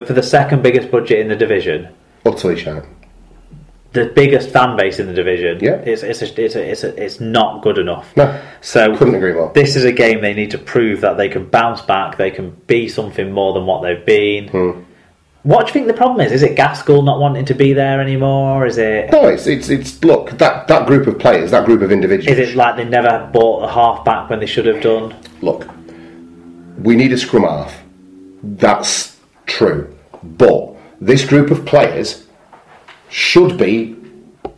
For the second biggest budget in the division, utterly shite. The biggest fan base in the division, yeah, it's not good enough. No, so couldn't agree more. This is a game they need to prove that they can bounce back, they can be something more than what they've been. What do you think the problem is? Is it Gaskell not wanting to be there anymore? Is it? No, it's look, that group of players, that group of individuals. Is it like they never bought a half back when they should have done? Look, we need a scrum half. That's true, but this group of players should be,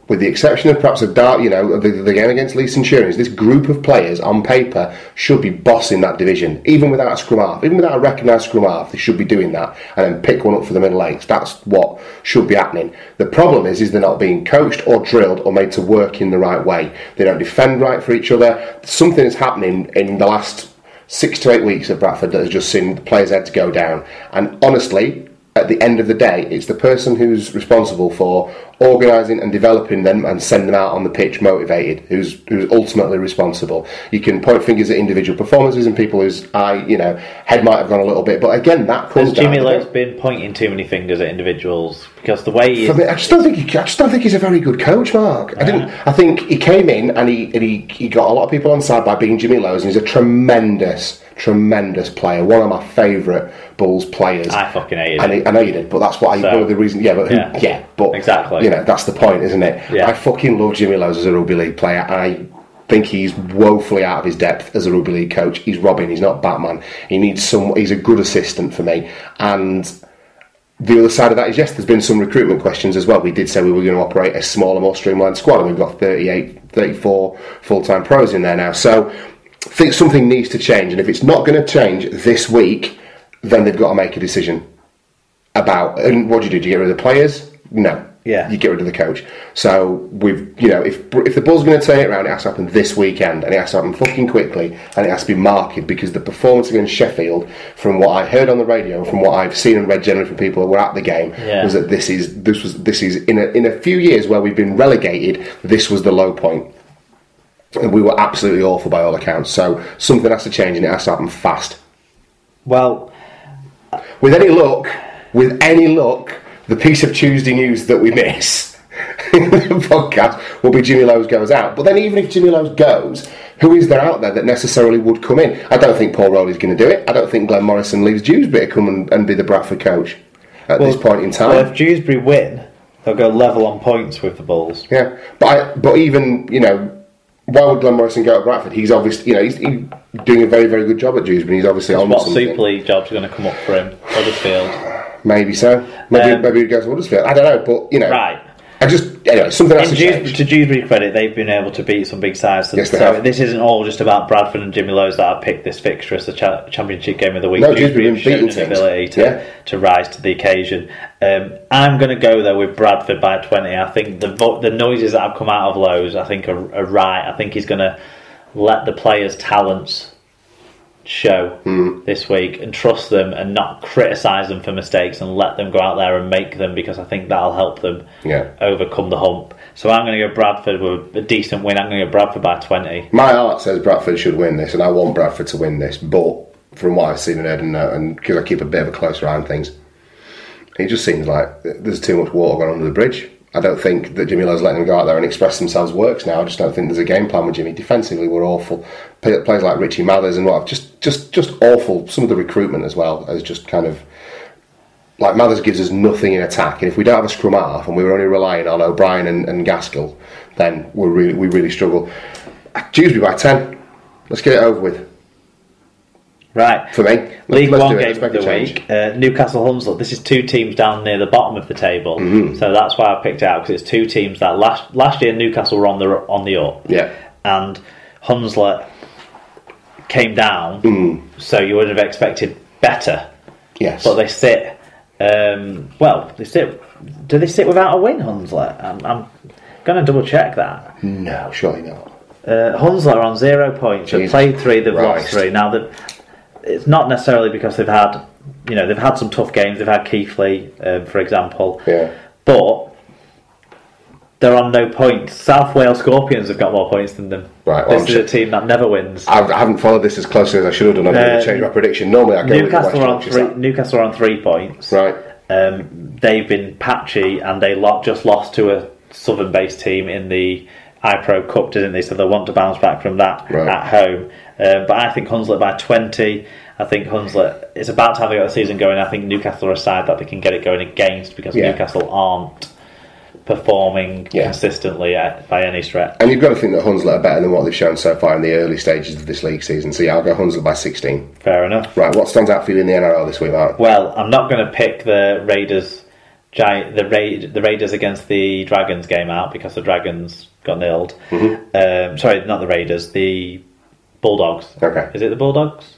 with the exception of perhaps the game against Leeds Centurions, this group of players on paper should be bossing that division, even without a scrum half, even without a recognised scrum half. They should be doing that and then pick one up for the middle eights. That's what should be happening. The problem is they're not being coached or drilled or made to work in the right way. They don't defend right for each other. Something is happening in the last 6 to 8 weeks at Bradford that has just seen the players' heads go down. And honestly, at the end of the day, it's the person who's responsible for organising and developing them and sending them out on the pitch motivated who's ultimately responsible. You can point fingers at individual performances and people whose head might have gone a little bit, but again, that comes down. Jimmy Lowe's been pointing too many fingers at individuals because the way he is... I just don't think he's a very good coach, Mark. Yeah. I think he came in and he got a lot of people on side by being Jimmy Lowe's, and he's a tremendous player, one of my favourite Bulls players. I fucking hated him. I know you did, but that's one of the reasons. But exactly. That's the point, isn't it? Yeah. I fucking love Jimmy Lowe's as a rugby league player. I think he's woefully out of his depth as a rugby league coach. He's Robin. He's not Batman. He's a good assistant for me. And the other side of that is, yes, there's been some recruitment questions as well. We did say we were going to operate a smaller, more streamlined squad, and we've got 34 full-time pros in there now. So I think something needs to change, and if it's not going to change this week, then they've got to make a decision about. And what do? Do you get rid of the players? No. Yeah. You get rid of the coach. So if the Bulls are going to turn it around, it has to happen this weekend, and it has to happen fucking quickly, and it has to be marked, because the performance against Sheffield, from what I heard on the radio, from what I've seen and read generally from people who were at the game, was that this is in a few years where we've been relegated, this was the low point. And we were absolutely awful by all accounts. So something has to change, and it has to happen fast. Well, with any luck, the piece of Tuesday news that we miss in the podcast will be Jimmy Lowe's goes out. But then even if Jimmy Lowe's goes, who is there out there that necessarily would come in? I don't think Paul Rowley's going to do it. I don't think Glenn Morrison leaves Dewsbury to come and be the Bradford coach at this point in time. Well, if Dewsbury win, they'll go level on points with the Bulls. Yeah, but even, why would Glenn Morrison go to Bradford? He's obviously, he's doing a very, very good job at Dewsbury. He's obviously on something. What Super League job's going to come up for him? Huddersfield. Maybe so. Maybe he goes to Huddersfield. I don't know, but right. Something has to change. To Dewsbury's credit, they've been able to beat some big sides. Yes, they have. This isn't all just about Bradford and Jimmy Lowe's that have picked this fixture as the Championship game of the week. No, Dewsbury have shown an ability to rise to the occasion. I'm going to go though with Bradford by 20. I think the noises that have come out of Lowe's, I think, are right. I think he's going to let the players' talents show this week and trust them and not criticise them for mistakes and let them go out there and make them, because I think that'll help them overcome the hump. So I'm going to go Bradford with a decent win. I'm going to go Bradford by 20. My heart says Bradford should win this, and I want Bradford to win this, but from what I've seen and heard and because I keep a bit of a closer eye on things, it just seems like there's too much water going under the bridge. I don't think that Jimmy Lowe's letting them go out there and express themselves works now. I just don't think there's a game plan with Jimmy. Defensively, we're awful. Players like Richie Mathers and what, just awful. Some of the recruitment as well as just kind of like Mathers gives us nothing in attack. And if we don't have a scrum half and we're only relying on O'Brien and Gaskell, then we really struggle. Dewsbury by 10. Let's get it over with. Right. For me. League One game of the week. Newcastle Hunslet. This is two teams down near the bottom of the table. Mm-hmm. So that's why I picked it out, because it's two teams that last year Newcastle were on the up. Yeah. And Hunslet came down, so you would have expected better. Yes. But they sit... do they sit without a win, Hunslet? I'm going to double check that. No, surely not. Hunslet are on 0 points. They've played 3, they've lost 3. Now, it's not necessarily because they've had some tough games. They've had Keighley, for example. Yeah. But they're on no points. South Wales Scorpions have got more points than them. Right. This is a team that never wins. I haven't followed this as closely as I should have done. I'm going to change my prediction. Normally, I go Newcastle are on 3 points. Right. they've been patchy and they just lost to a Southern-based team in the iPro Cup, didn't they? So they want to bounce back from that at home. But I think Hunslet by 20. I think Hunslet is about time they got the season going. I think Newcastle are a side that they can get it going against because Newcastle aren't performing consistently by any stretch. And you've got to think that Hunslet are better than what they've shown so far in the early stages of this league season. So I'll go Hunslet by 16. Fair enough. Right, what stands out for you in the NRL this week, Mark? Well, I'm not going to pick the Raiders against the Dragons game out because the Dragons got nilled. Sorry, not the Raiders, the Bulldogs. Okay. Is it the Bulldogs?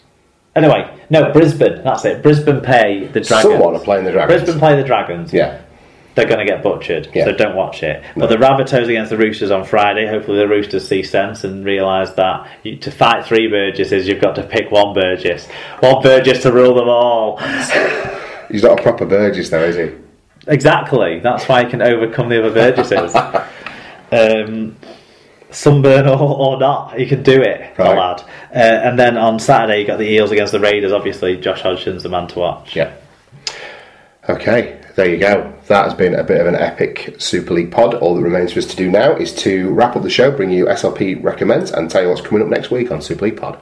Anyway, no, Brisbane, that's it. Brisbane play the Dragons. Someone are playing the Dragons. Brisbane play the Dragons. Yeah. They're going to get butchered, so don't watch it. No. But the Rabbitohs against the Roosters on Friday, hopefully the Roosters see sense and realise that to fight 3 Burgesses, you've got to pick 1 Burgess. 1 Burgess to rule them all. He's not a proper Burgess though, is he? Exactly. That's why he can overcome the other Burgesses. Sunburn or not, he can do it, lad. And then on Saturday, you got the Eels against the Raiders. Obviously, Josh Hodgson's the man to watch. Yeah. Okay, there you go. That has been a bit of an epic Super League pod. All that remains for us to do now is to wrap up the show, bring you SLP Recommends, and tell you what's coming up next week on Super League Pod.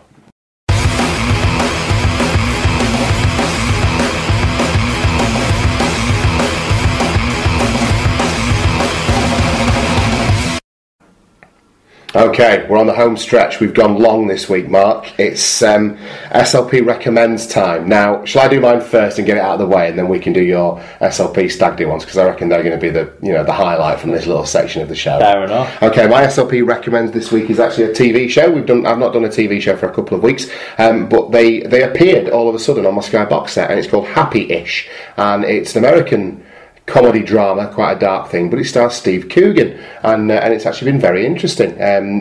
Okay, we're on the home stretch. We've gone long this week, Mark. It's SLP Recommends time. Now, shall I do mine first and get it out of the way, and then we can do your SLP Stag Do ones, because I reckon they're going to be the highlight from this little section of the show. Fair enough. Okay, my SLP Recommends this week is actually a TV show. I've not done a TV show for a couple of weeks, but they appeared all of a sudden on my Sky box set, and it's called Happy-ish, and it's an American comedy drama, quite a dark thing, but it stars Steve Coogan, and it's actually been very interesting.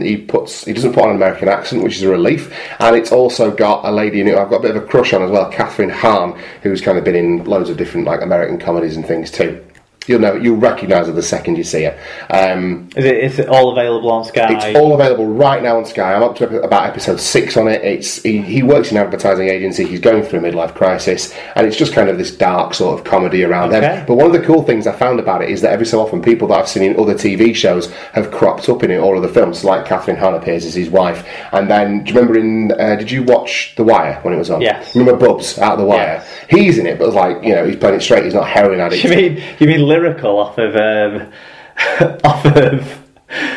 He doesn't put on an American accent, which is a relief, and it's also got a lady in it who I've got a bit of a crush on as well, Catherine Hahn, who's kind of been in loads of different American comedies and things too. You'll recognise her the second you see her. Is it all available on Sky? It's all available right now on Sky. I'm up to about episode 6 on it. He works in an advertising agency. He's going through a midlife crisis, and it's just kind of this dark sort of comedy around him. But one of the cool things I found about it is that every so often people that I've seen in other TV shows have cropped up in it, all of the films. Like Catherine Hahn appears as his wife, and then do you remember did you watch The Wire when it was on? Yes. Remember Bubs out of The Wire? Yes. He's in it, but he's playing it straight. He's not a heroin addict. You mean lyrical off of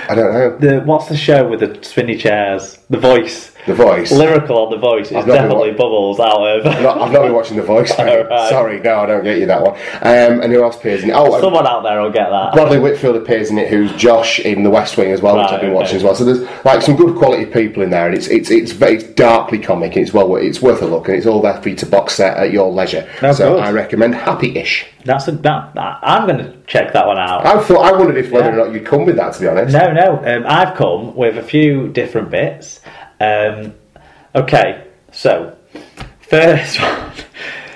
I don't know. What's the show with the spinny chairs? The Voice. The Voice. Lyrical on The Voice. It's definitely Bubbles out of. I've not been watching The Voice. Right. Sorry, no, I don't get you that one. And who else appears in it? Someone out there will get that. Bradley Whitfield appears in it, who's Josh in The West Wing as well, which I've been watching as well. So there's some good quality people in there, and it's darkly comic, and it's worth a look, and it's all there for you to box set at your leisure. So good. I recommend Happy-ish. I'm going to check that one out. I wondered whether or not you'd come with that, to be honest. No. I've come with a few different bits. Okay, so first one.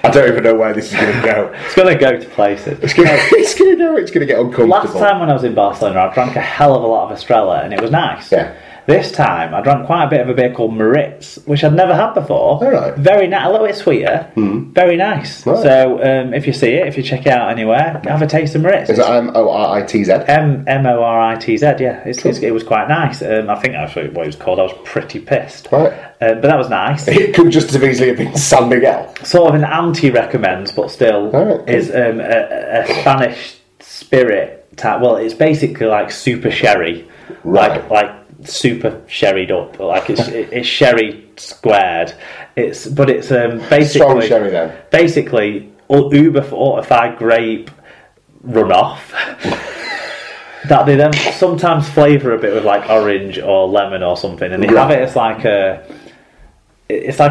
I don't even know where this is going to go. It's going to go to places. It's going to get uncomfortable. Last time when I was in Barcelona, I drank a hell of a lot of Estrella, and it was nice. Yeah. This time, I drank quite a bit of a beer called Maritz, which I'd never had before. All right. Very nice, a little bit sweeter. Very nice. Right. So, if you see it, if you check it out anywhere, have a taste of Maritz. Is it M-O-R-I-T-Z? M-O-R-I-T-Z, yeah. It was quite nice. I think that's what it was called. I was pretty pissed. Right. But that was nice. It could just as easily have been San Miguel. Sort of an anti-recommends, but still is a Spanish spirit type. Well, it's basically like super sherry. Right. Like super sherried up, like it's sherry squared. It's basically strong sherry then. Basically, uber fortified grape runoff that they then sometimes flavour a bit with like orange or lemon or something, and they have it as like a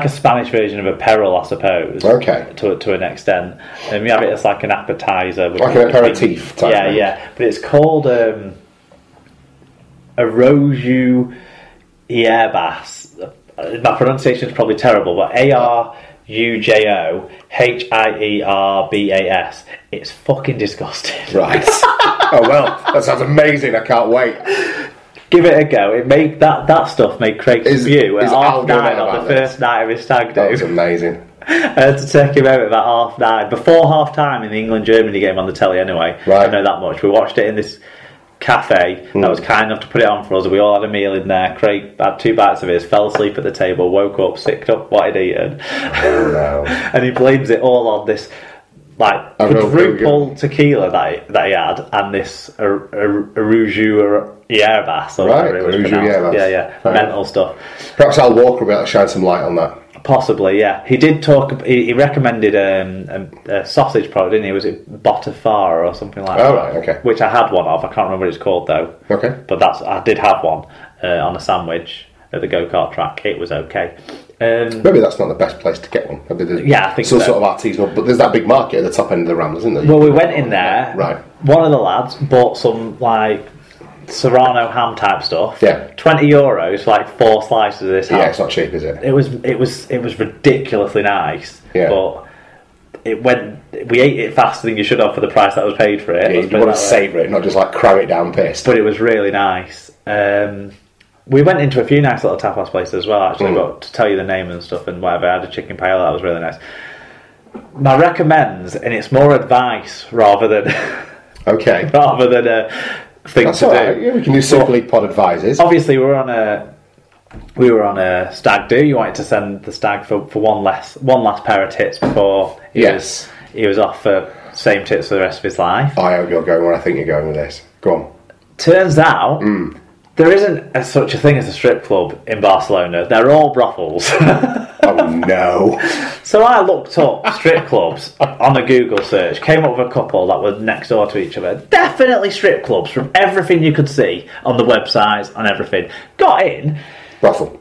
Spanish version of a Peril, I suppose. Okay. To an extent, and you have it as like an appetizer, like an aperitif type. Yeah. But it's called Arrojo Hierbas. My pronunciation is probably terrible, but Arrujo Hierbas. It's fucking disgusting. Right. Oh well, that sounds amazing. I can't wait. Give it a go. It made that stuff made Craig's view at 9:30 on the first night of his stag do. That was amazing. I had to take him out at about 9:30. Before half-time in the England-Germany game on the telly anyway. Right. I know that much. We watched it in this cafe that was kind enough to put it on for us. We all had a meal in there. Craig had 2 bites of his, fell asleep at the table, woke up, sicked up what he'd eaten. Oh, no. And he blames it all on this like quadruple tequila that he had and this Aruju Yerbas or whatever it was pronounced. Yeah. Right. Mental stuff. Perhaps Al Walker will be able to shine some light on that. Possibly, yeah. He did talk. He recommended a sausage product, didn't he? Was it Botafar or something like that? Oh, right, okay. Which I had one of. I can't remember what it's called though. Okay. But I did have one on a sandwich at the go-kart track. It was okay. Maybe that's not the best place to get one. Yeah, I think so. Sort of artisanal, but there's that big market at the top end of the Ramblers, isn't there? Well, we went in there. Right. One of the lads bought some like Serrano ham type stuff. Yeah. €20 for like 4 slices of this ham. Yeah, it's not cheap, is it? It was ridiculously nice. Yeah. But we ate it faster than you should have for the price that was paid for it. Yeah, you want to savour it, not just like cram it down pissed. But it was really nice. We went into a few nice little tapas places as well, actually, but to tell you the name and stuff and whatever, I had a chicken paella, that was really nice. My recommends, and it's more advice rather than a thing That's to all do. right. Yeah, we can do Super League Pod advices. Obviously, we were on a stag do. You wanted to send the stag for one last pair of tits before he was off for same tits for the rest of his life. I hope you're going where I think you're going with this. Go on. Turns out there isn't such a thing as a strip club in Barcelona. They're all brothels. Oh no. So I looked up strip clubs on a Google search, came up with a couple that were next door to each other. Definitely strip clubs from everything you could see on the websites, on everything. Got in. Brothel.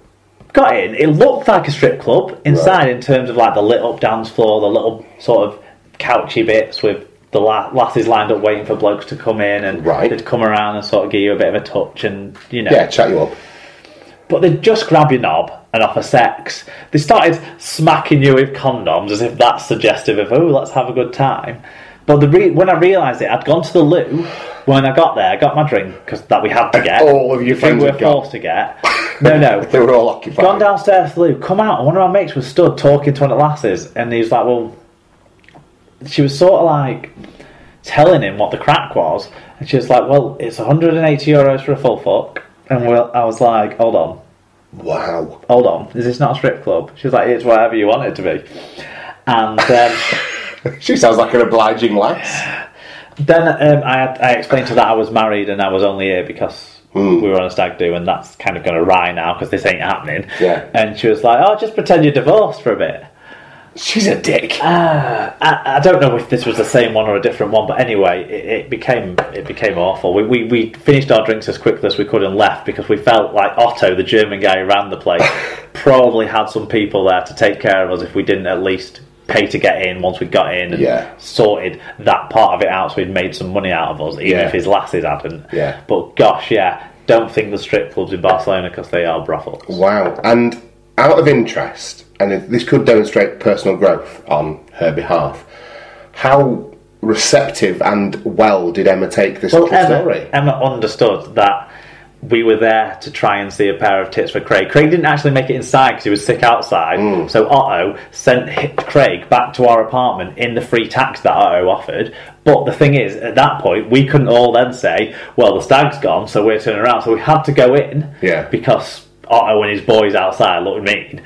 Got in. It looked like a strip club inside in terms of like the lit up dance floor, the little sort of couchy bits with the lasses lined up waiting for blokes to come in and they'd come around and sort of give you a bit of a touch and, you know. Yeah, chat you up. But they'd just grab your knob and offer sex. They started smacking you with condoms as if that's suggestive of, oh, let's have a good time. But when I realised it, I'd gone to the loo. When I got there, I got my drink, because that we had to get. All of your friends were forced to get. No. They were all occupied. Gone downstairs to the loo, come out, and one of my mates was stood talking to one of the lasses, and he was like, well... She was sort of like telling him what the crack was, and she was like, well, it's €180 for a full fuck. And I was like, hold on. Wow. Hold on, is this not a strip club? She was like, it's whatever you want it to be. And she sounds like an obliging lass. Then I explained to her that I was married and I was only here because we were on a stag do, and that's kind of going to rye now because this ain't happening. Yeah. And she was like, oh, just pretend you're divorced for a bit. She's a dick. I don't know if this was the same one or a different one, but anyway, it became awful. We finished our drinks as quickly as we could and left because we felt like Otto, the German guy who ran the place, probably had some people there to take care of us if we didn't at least pay to get in once we got in and sorted that part of it out, so he'd made some money out of us, even if his lasses hadn't. Yeah. But gosh, don't think the strip clubs in Barcelona because they are brothels. Wow. And out of interest, and this could demonstrate personal growth on her behalf, how receptive and well did Emma take this little story? Emma understood that we were there to try and see a pair of tits for Craig. Craig didn't actually make it inside because he was sick outside, so Otto sent Craig back to our apartment in the free taxi that Otto offered. But the thing is, at that point, we couldn't all then say, well, the stag's gone, so we're turning around. So we had to go in because Otto and his boys outside looked mean.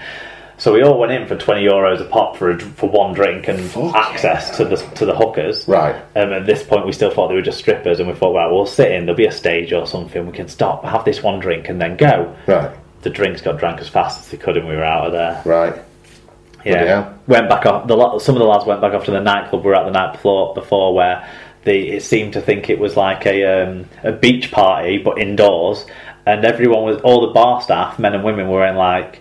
So we all went in for €20 a pop for one drink and access to the hookers. Right. At this point, we still thought they were just strippers, and we thought, well, we'll sit in. There'll be a stage or something. We can stop, have this one drink, and then go. Right. The drinks got drank as fast as they could, and we were out of there. Right. Yeah. Went back off. Some of the lads went back off to the nightclub we were at the night before, where it seemed to think it was like a beach party, but indoors, and everyone was, all the bar staff, men and women, were in like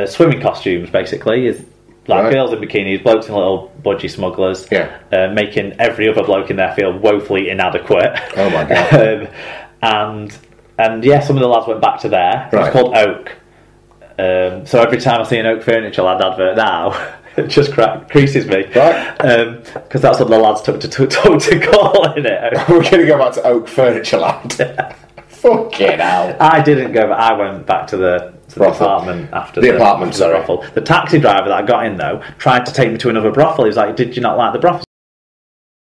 swimming costumes, basically. Is like girls in bikinis, blokes in little budgie smugglers, making every other bloke in there feel woefully inadequate. Oh my god! and some of the lads went back to there. It's called Oak. So every time I see an Oak Furniture Lad advert now, it just creases me, right? Because that's what the lads took to calling it. We're going to go back to Oak Furniture Land. Fucking hell! I didn't go, but I went back to the to the apartment after the apartment. After the brothel. The taxi driver that I got in though tried to take me to another brothel. He was like, "Did you not like the brothel?"